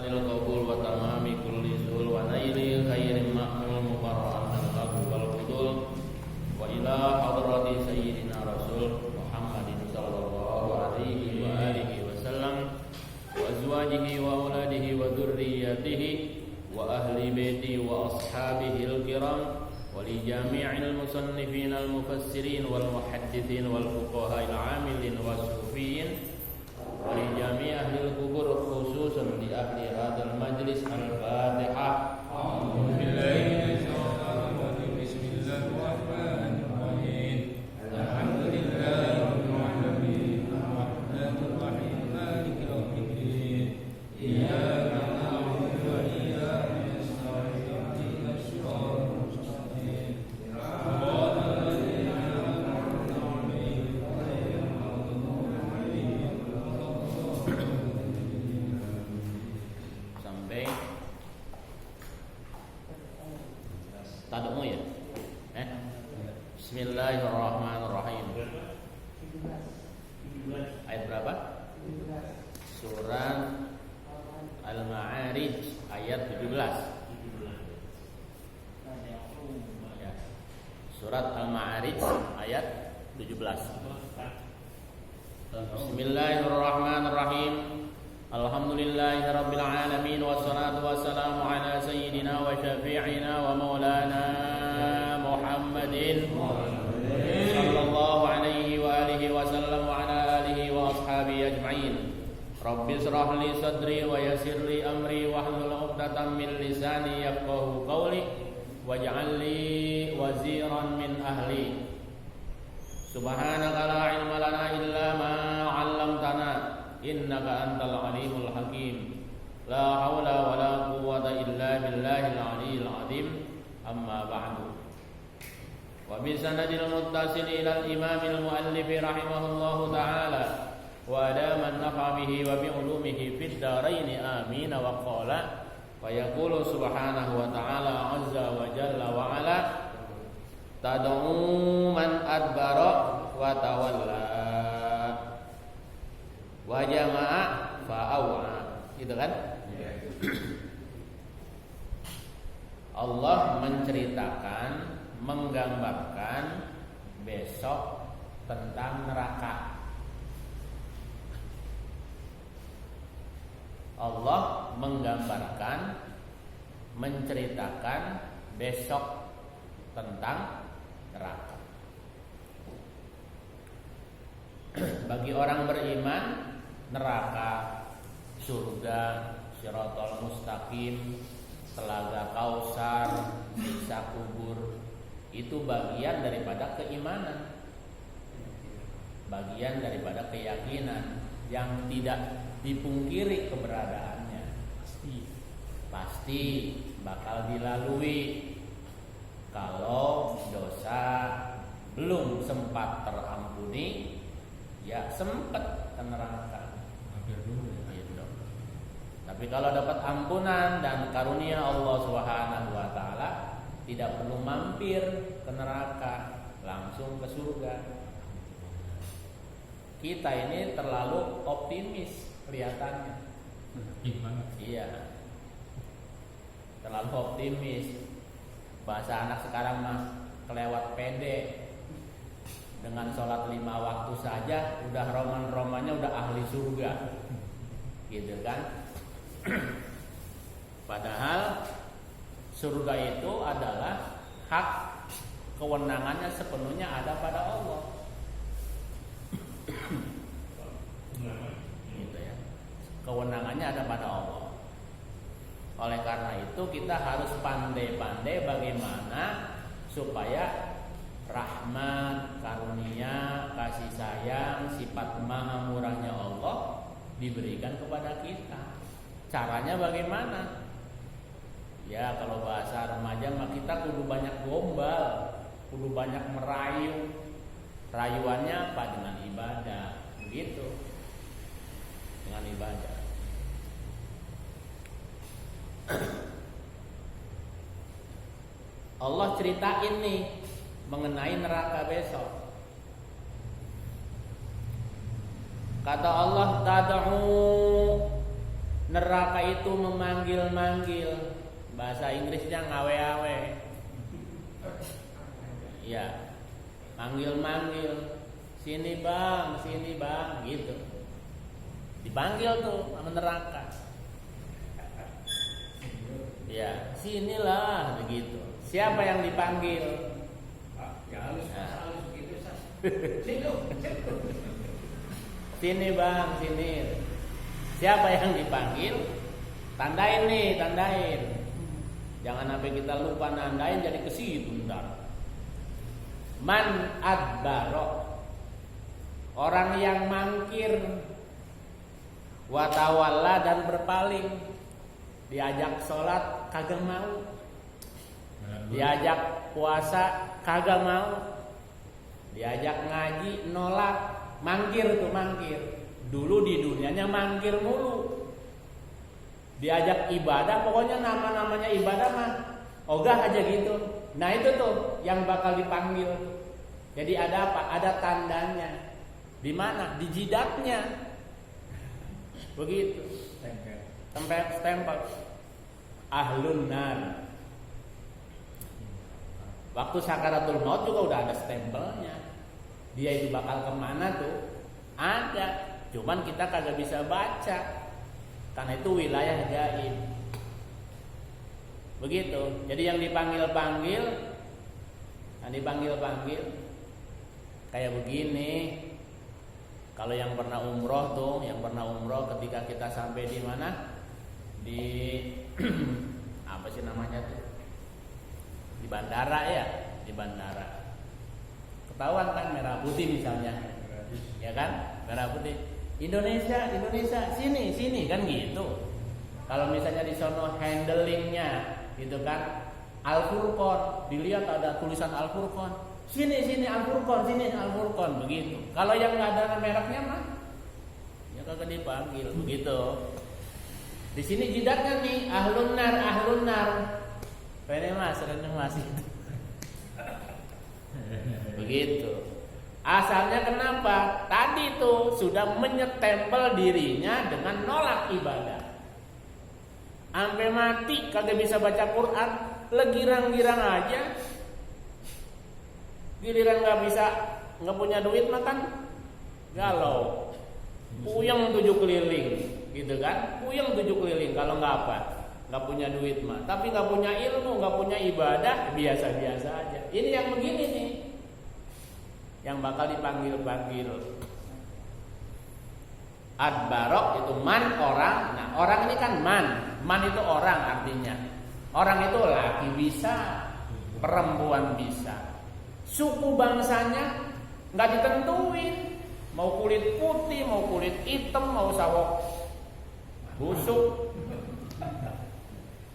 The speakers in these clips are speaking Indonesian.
lil qabul wa tamami kulli zul wa naili khairin ma'mul mubarra'an al-qabul wal qudul wa ila hadrati sayyidina rasul Muhammadin sallallahu alaihi wa alihi wasallam wa azwajihi wa auladihi wa dhurriyyatihi wa ahli baiti wa ashabihi al-kiram wa li jami'il musannifin al-mufassirin wal muhaddithin wal fuqaha al-amilin was-sufiyin wa li jami' ahli al-qubur khususan li ahli hadzal majlis al-Fatihah. A'udzu billahi minasyaitonir rajim. Bismillahirrahmanirrahim. Alhamdulillahi rabbil alamin. Arrahmanir rahim. Maliki yaumiddin. Iyyaka na'budu wa iyyaka nasta'in. Ihdinas siratal mustaqim. Siratal ladzina an'amta 'alaihim ghairil maghdubi 'alaihim sampai tadamu ya. Bismillahirrahmanirrahim. Ayat berapa? Surat Al-Ma'arij ayat 17. Ya. Surat Al-Ma'arij ayat 17. Bismillahirrahmanirrahim. Alhamdulillahirabbil alamin wassalatu wassalamu ala sayyidina wa syafi'ina wa maulana Muhammadin sallallahu alaihi wa alihi wasallam wa ala alihi wa ashabihi ajma'in. Rabbi shrah li sadri wa yassir li amri wahlul 'uqdatam min lisani yafqahu qawli waj'al li waziran min ahli. Subhanaka la ilma lana illa ma 'allamtana innaka antal alimul hakim. La haula wala quwwata illa billahil aliyyil azim. Amma ba'du. Wa bi sanadil muttasil ila al-imamil muallif rahimahullahu ta'ala wa adaman nafa bihi wa bi ulumihi fid dharain amin. Wa qala wa yaqulu subhanahu wa ta'ala azza wa jalla wa ala tad'u man adbara wa tawalla wa jama'a fa'awa. Gitu kan? Allah menceritakan, menggambarkan besok tentang neraka. Allah menggambarkan, menceritakan besok tentang neraka. Bagi orang beriman, neraka, surga, Shiratal Mustaqim, telaga Kausar, siksa kubur, itu bagian daripada keimanan, bagian daripada keyakinan yang tidak dipungkiri keberadaannya. Pasti bakal dilalui. Kalau dosa belum sempat terampuni, ya sempat ke neraka. Tapi kalau dapat ampunan dan karunia Allah Subhanahu wa taala, tidak perlu mampir ke neraka, langsung ke surga. Kita ini terlalu optimis kelihatannya. Iya. Terlalu optimis. Bahasa anak sekarang mah kelewat pede. Dengan sholat 5 waktu saja udah roman-romannya udah ahli surga. Gitu kan? Padahal surga itu adalah hak kewenangannya sepenuhnya ada pada Allah. Gitu ya. Kewenangannya ada pada Allah. Oleh karena itu kita harus pandai-pandai bagaimana supaya rahmat, karunia, kasih sayang, sifat maha murahnya Allah diberikan kepada kita. Caranya bagaimana? Ya kalau bahasa remaja mah kita kudu banyak gombal, kudu banyak merayu. Rayuannya apa? Dengan ibadah, begitu. Dengan ibadah. Allah ceritain nih mengenai neraka besok. Kata Allah, tad'u Neraka itu memanggil-manggil, bahasa Inggrisnya ngawe-awe. Ya, manggil-manggil, sini bang, gitu. Dipanggil tuh sama neraka. Ya, sinilah begitu. Siapa yang dipanggil? Ya halus gitu. Sini bang, sini. Siapa yang dipanggil? Tandain. Jangan sampai kita lupa nandain jadi ke situ ntar. Man adbaro, orang yang mangkir, wa tawalla dan berpaling. Diajak sholat kagak mau, diajak puasa kagak mau, diajak ngaji nolak. Mangkir. Dulu di dunianya mangkir mulu. Diajak ibadah, pokoknya namanya ibadah mah ogah aja gitu. Nah itu tuh yang bakal dipanggil. Jadi ada apa? Ada tandanya. Di mana? Di jidatnya. Begitu. Stempel. Ahlun nar. Waktu sakaratul maut juga udah ada stempelnya. Dia itu bakal kemana tuh? Ada. Cuman kita kagak bisa baca, karena itu wilayah gaib. Begitu. Jadi yang dipanggil-panggil kayak begini. Kalau yang pernah umroh ketika kita sampai di mana? Di apa sih namanya tuh? Di bandara ya, di bandara. Ketahuan kan merah putih misalnya. Ya kan? Merah putih. Indonesia, sini kan gitu. Kalau misalnya di sono handlingnya gitu kan, Al-Furqan, dilihat ada tulisan Al-Furqan. Sini Al-Furqan begitu. Kalau yang nggak ada mereknya mah ya kagak dipanggil begitu. Di sini jidatnya nih ahlun nar. Ini masih begitu. Asalnya kenapa? Tadi tuh sudah menyetempel dirinya dengan nolak ibadah. Sampai mati kagak bisa baca Quran, legirang-girang aja. Giliran nggak punya duit makan galau. Puyeng 7 keliling, gitu kan? Puyeng 7 keliling kalau nggak apa? Nggak punya duit mah. Tapi nggak punya ilmu, nggak punya ibadah, biasa-biasa aja. Ini yang begini nih, yang bakal dipanggil-panggil. Adbarok itu man orang. Nah orang ini kan man itu orang artinya. Orang itu laki bisa, perempuan bisa. Suku bangsanya nggak ditentuin. Mau kulit putih, mau kulit hitam, mau sawok busuk,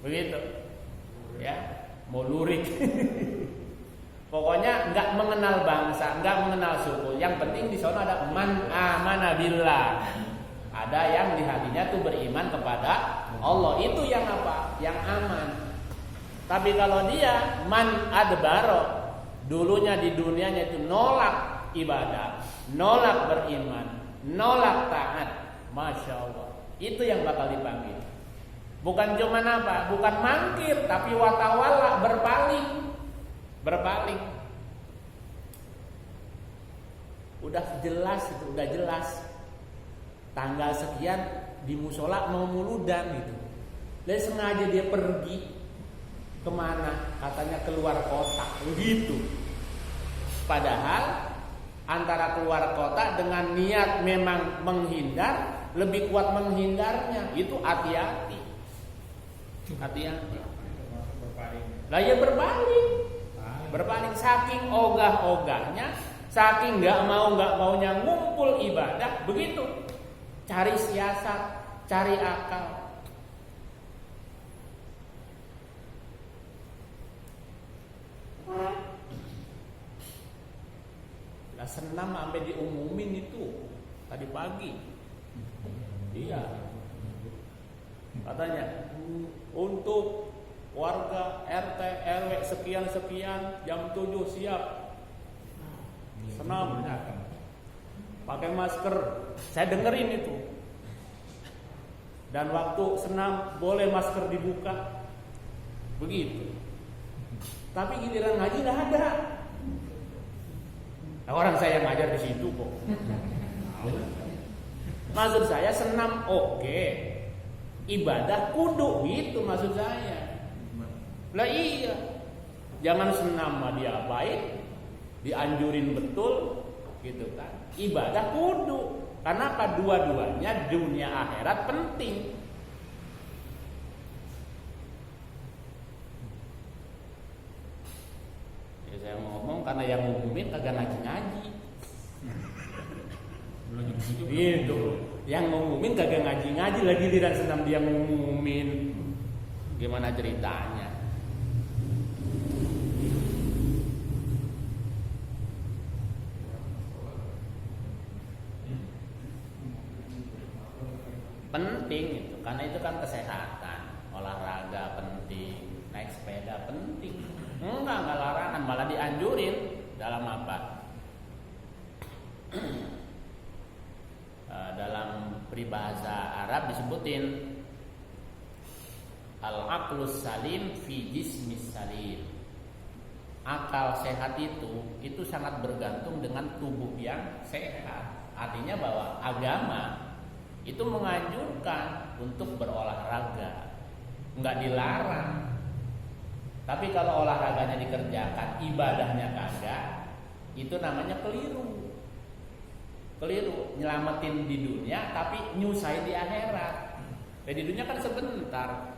begitu, ya. Mau lurik. Pokoknya nggak mengenal bangsa, nggak mengenal suku. Yang penting di sana ada man amana billah. Ada yang di hatinya tuh beriman kepada Allah. Itu yang apa? Yang aman. Tapi kalau dia man adbaro, dulunya di dunianya itu nolak ibadah, nolak beriman, nolak taat, masya Allah. Itu yang bakal dipanggil. Bukan cuma apa? Bukan mangkir, tapi watawala, berpaling. Udah jelas itu, udah jelas. Tanggal sekian di musola mau muludan gitu. Dan sengaja dia pergi kemana? Katanya keluar kota, begitu. Padahal antara keluar kota dengan niat memang menghindar, lebih kuat menghindarnya. Itu hati-hati. Lah ya berpaling saking ogah-ogahnya, saking nggak maunya ngumpul ibadah, begitu. Cari siasat, cari akal. Lah senam sampai diumumin itu tadi pagi. Iya. Katanya untuk warga RT RW sekian jam 7 siap senam, pakai masker. Saya dengerin itu Dan waktu senam boleh masker dibuka. Begitu. Tapi giliran ngaji nggak ada. Nah, orang saya ngajar di situ kok. Maksud saya senam oke. Ibadah kudu gitu maksud saya. Lah iya. Jangan senam mah diapain? Dianjurin betul gitu kan. Ibadah kudu. Karena apa? Dua-duanya dunia akhirat penting. Ya saya ngomong karena yang ngumumin kagak ngaji-ngaji. Gitu. Yang ngumumin kagak ngaji-ngaji lagi giliran senam dia ngumumin. Gimana ceritanya? Penting itu, karena itu kan kesehatan, olahraga penting, naik sepeda penting. Enggak larangan, malah dianjurin. Dalam apa? Dalam peribahasa Arab disebutin al-aqlus salim fi jismis salim. Akal sehat itu sangat bergantung dengan tubuh yang sehat. Artinya bahwa agama itu menganjurkan untuk berolahraga, nggak dilarang. Tapi kalau olahraganya dikerjakan, ibadahnya kagak, itu namanya keliru. Keliru, nyelamatin di dunia tapi nyusahin di akhirat. Di dunia kan sebentar.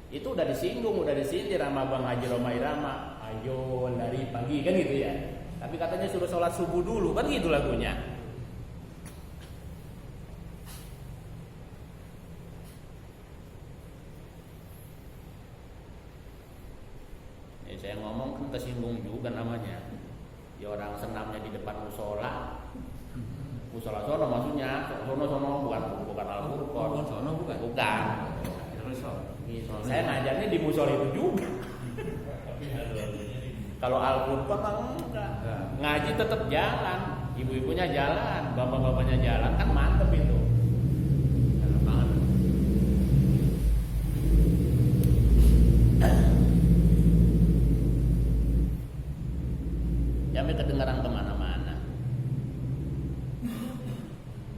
Itu udah disinggung, udah disindir sama Bang Haji Roma Irama. Ayo dari pagi kan gitu ya. Tapi katanya suruh sholat subuh dulu, kan gitu lagunya. Saya ngomong kan tersinggung juga namanya. Ya orang senamnya di depan musola. Musola sono maksudnya, sono bukan Al-Furqan. Sono bukan. Bukan. Saya ngajarnya di musola itu juga. Kalau Al-Furqan enggak. Ngaji tetap jalan, ibu-ibunya jalan, bapak-bapaknya jalan, kan mantep itu. Enak banget. Sampai kedengaran kemana-mana.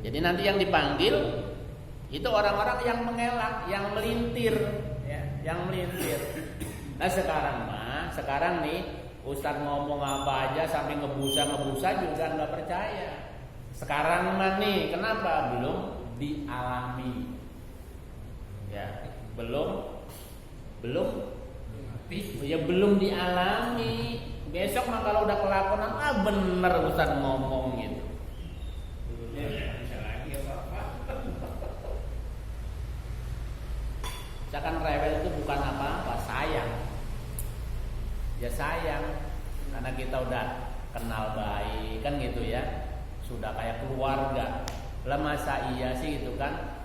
Jadi nanti yang dipanggil itu orang-orang yang mengelak, yang melintir, ya, yang melintir. Nah sekarang nih Ustadz ngomong apa aja sampai ngebusa juga nggak percaya. Sekarang mah nih kenapa belum dialami? Ya belum dialami. Besok mah kalau udah kelakonan, bener Ustaz ngomong gitu. Bisa lagi apa-apa. Misalkan rewel itu bukan apa-apa, sayang. Ya sayang, karena kita udah kenal baik kan gitu ya, sudah kayak keluarga. Lah masa iya sih gitu kan?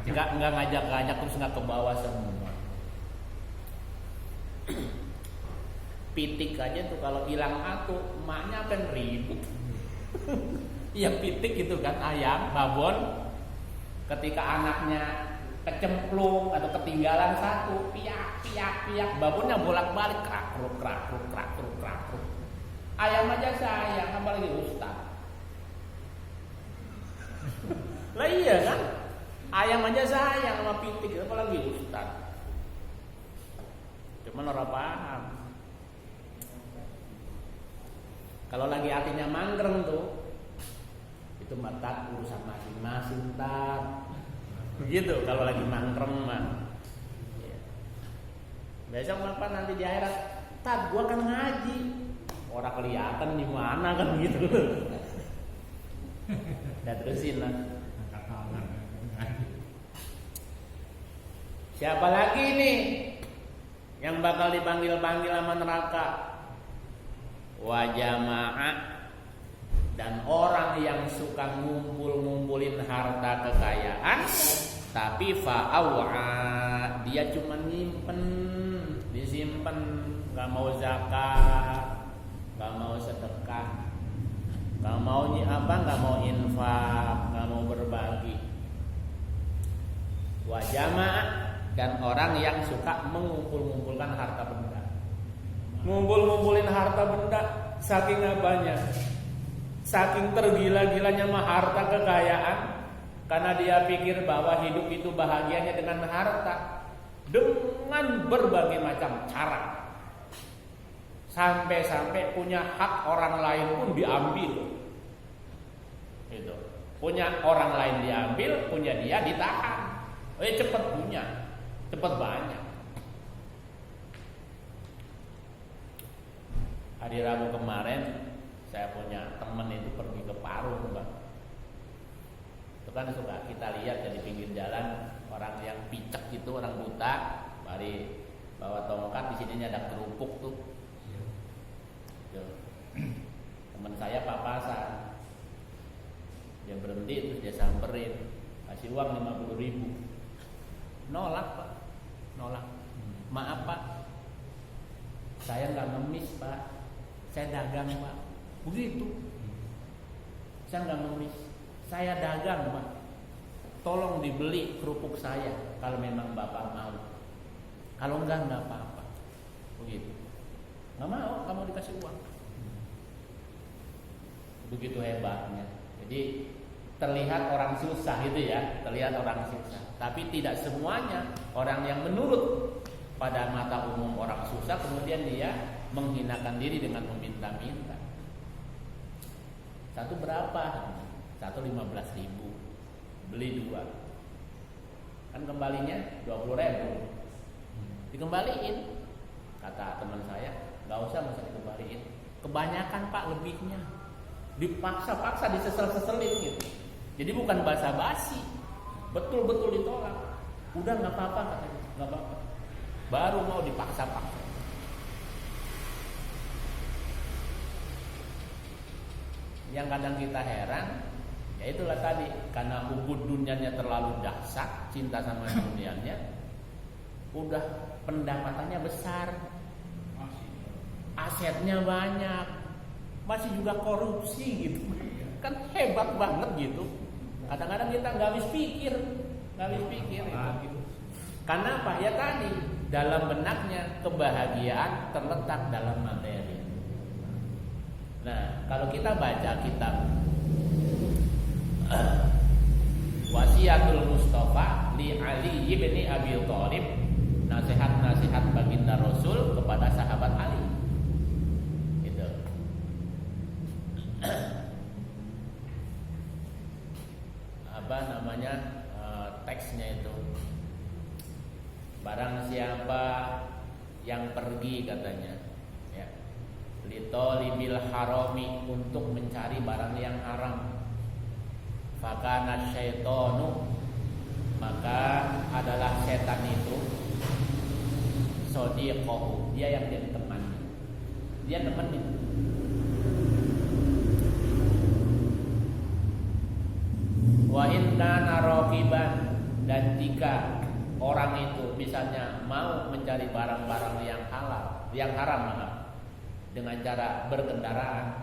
Nggak ngajak-ngajak terus nggak ke bawah semua. Pitik aja tuh kalau hilang atuh emaknya akan ribut. Ya pitik gitu kan, ayam babon ketika anaknya kecemplung atau ketinggalan satu, piak babonnya bolak-balik krakruk. Ayam aja sayang, apalagi Ustaz. Lah iya kan? Ayam aja sayang sama pitik, apalagi Ustaz. Cuman orang paham. Kalau lagi hatinya manggreng tuh, itu mata urusan masing-masing tar. Begitu kalau lagi manggreng mah. Ya. Besok apa nanti di akhirat, tar gua kan ngaji. Orang kelihatan di mana kan gitu. Dan terusin lah. Siapa lagi nih yang bakal dipanggil-panggil sama neraka? Wa jamaah, dan orang yang suka ngumpulin harta kekayaan, tapi fa'awa, dia cuma disimpan, nggak mau zakat, nggak mau sedekah, nggak mau infak, nggak mau berbagi. Wa jama'a, dan orang yang suka mengumpul-ngumpulkan harta benda. Ngumpul-ngumpulin harta benda saking apanya? Saking tergila-gilanya mah harta kekayaan, karena dia pikir bahwa hidup itu bahagianya dengan harta, dengan berbagai macam cara. Sampai-sampai punya hak orang lain pun diambil. Itu. Punya orang lain diambil, punya dia ditahan. Cepat punya, cepat banyak. Hari Rabu kemarin saya punya teman itu pergi ke Parung, Bang. Itu kan suka kita lihat ya di pinggir jalan orang yang picek itu, orang buta, mari bawa tongkat, di sininya ada kerupuk tuh. Teman saya papasan, dia berhenti terus dia samperin, kasih uang 50.000. Nolak, Pak, nolak. Maaf, Pak, saya nggak ngemis, Pak, saya dagang, Pak. Begitu. Saya nggak ngemis, saya dagang, Pak. Tolong dibeli kerupuk saya kalau memang Bapak mau. Kalau enggak apa-apa. Begitu. Nggak mau, kamu dikasih uang. Begitu hebatnya. Jadi terlihat orang susah itu ya, terlihat orang susah. Tapi tidak semuanya orang yang menurut pada mata umum orang susah kemudian dia menghinakan diri dengan meminta-minta. Satu berapa? Satu 15.000. Beli 2. Kan kembalinya 20.000. Dikembaliin. Kata teman saya, nggak usah dikembaliin. Kebanyakan, Pak, lebihnya. Dipaksa-paksa, disesel-seselin gitu. Jadi bukan basa-basi, betul-betul ditolak. Udah nggak apa-apa katanya, nggak apa-apa. Baru mau dipaksa-paksa. Yang kadang kita heran, ya itulah tadi, karena ubud dunianya terlalu dahsyat, cinta sama dunianya, udah pendapatannya besar, asetnya banyak, masih juga korupsi gitu, kan hebat banget gitu. Kadang-kadang kita nggak habis pikir gitu. Karena apa? Ya tadi, dalam benaknya kebahagiaan terletak dalam materi. Nah, kalau kita baca kitab Wasiatul Mustafa li Ali ibn Abi Thalib, nasihat-nasihat baginda Rasul kepada sahabat Ali. Gitu. Apa namanya teksnya itu? Barang siapa yang pergi katanya, ya, litolibil harami, untuk mencari barang yang haram, fakana syaitonu, maka adalah setan itu sodiqohu, dia yang jadi temannya, dia temenin. Wa in kana raqiban, dan jika orang itu misalnya mau mencari barang-barang yang halal, yang haram, dengan cara berkendaraan,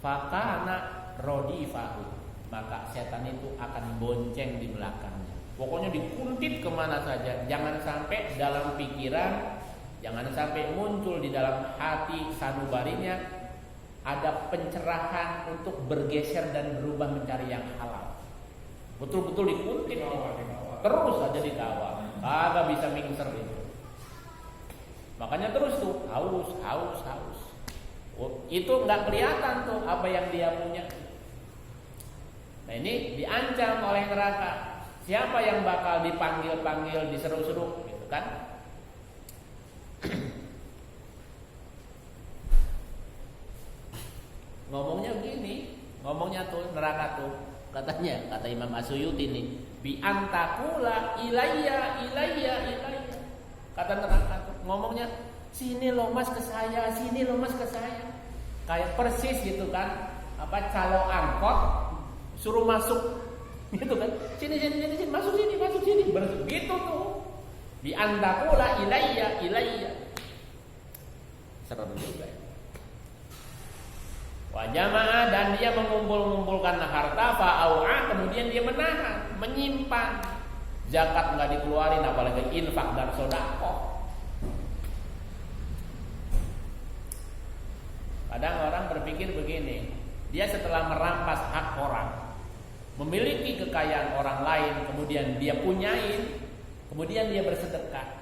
fakana rodifahu, maka setan itu akan bonceng di belakangnya. Pokoknya dikuntit kemana saja. Jangan sampai dalam pikiran, jangan sampai muncul di dalam hati sanubarinya ada pencerahan untuk bergeser dan berubah mencari yang halal. Betul-betul dikuntit, terus aja dikawal, kagak bisa mingser itu. Makanya terus tuh haus. Itu nggak kelihatan tuh apa yang dia punya. Nah, ini diancam oleh neraka. Siapa yang bakal dipanggil-panggil, diseru-seru, gitu kan? Ngomongnya tuh neraka tuh, katanya, kata Imam Asyuyuti nih, bi antakula ilayya. Kata neraka tuh, ngomongnya, sini lo mas ke saya, kayak persis gitu kan, apa calo angkot suruh masuk gitu kan, sini masuk sini begitu tuh, bi antakula ilayya. Serem juga ya. Wa jama'a, dan dia mengumpulkan harta, fa'au'a, kemudian dia menahan. menyimpan. Zakat nggak dikeluarin, apalagi infak dan sedekah. Kadang orang berpikir begini, dia setelah merampas hak orang, memiliki kekayaan orang lain, kemudian dia punyain, kemudian dia bersedekah.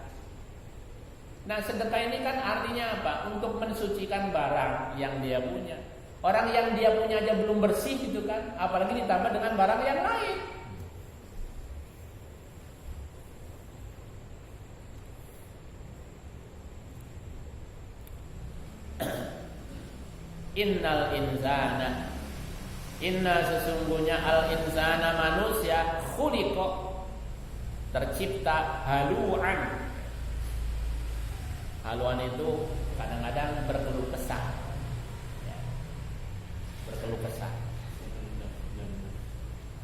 Nah, sedekah ini kan artinya apa? Untuk mensucikan barang yang dia punya. Orang yang dia punya aja belum bersih gitu kan, apalagi ditambah dengan barang yang lain. Innal insana, inna sesungguhnya al insana manusia khuliqa tercipta haluan. Haluan itu kadang-kadang berkeluh kesah, ya. Berkeluh kesah,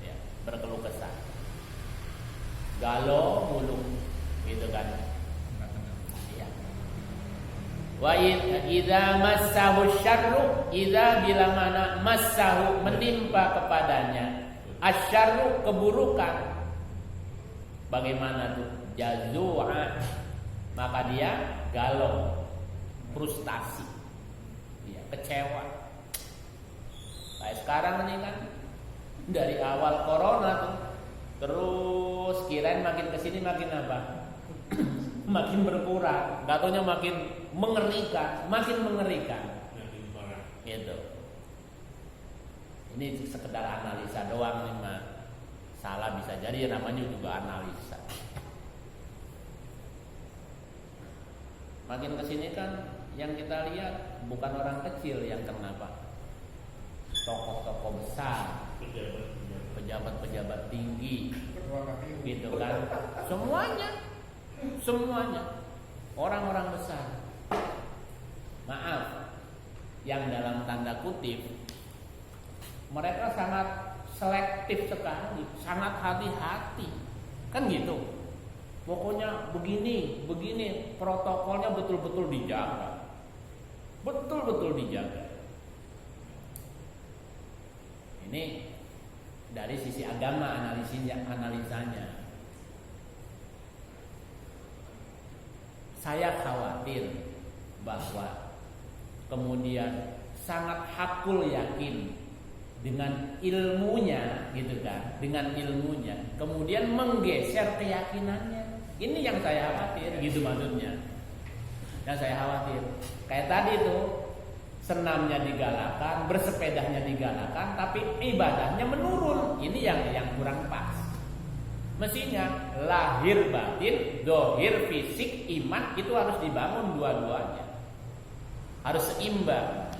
ya. Berkeluh kesah, galau mulu, gitu kan? Ya. Wa idza massahu syarru, idza bila mana massahu menimpa kepadanya asyarru keburukan, bagaimana tuh? Jazua, maka dia galau, frustasi, ya, kecewa. Kayak sekarang ini kan dari awal corona tuh terus kirain makin kesini makin apa? Makin berkurang, gak taunya makin mengerikan, makin mengerikan. Gitu. Ini sekedar analisa doang nih, mah. Salah bisa jadi, namanya juga analisa. Makin kesini kan yang kita lihat bukan orang kecil yang kena, Pak. Tokoh-tokoh besar, pejabat-pejabat tinggi, gitu kan. Semuanya orang-orang besar. Maaf, yang dalam tanda kutip mereka sangat selektif sekali, sangat hati-hati, kan gitu. Pokoknya begini, protokolnya betul-betul dijaga. Betul-betul dijaga. Ini dari sisi agama analisanya. Saya khawatir bahwa kemudian sangat hakul yakin dengan ilmunya, gitu kan? Dengan ilmunya, kemudian menggeser keyakinannya. Ini yang saya khawatir, gitu maksudnya. Yang saya khawatir, kayak tadi tuh, senamnya digalakan, bersepedanya digalakan, tapi ibadahnya menurun. Ini yang kurang pas. Mestinya lahir batin, dohir fisik, iman itu harus dibangun dua-duanya, harus seimbang.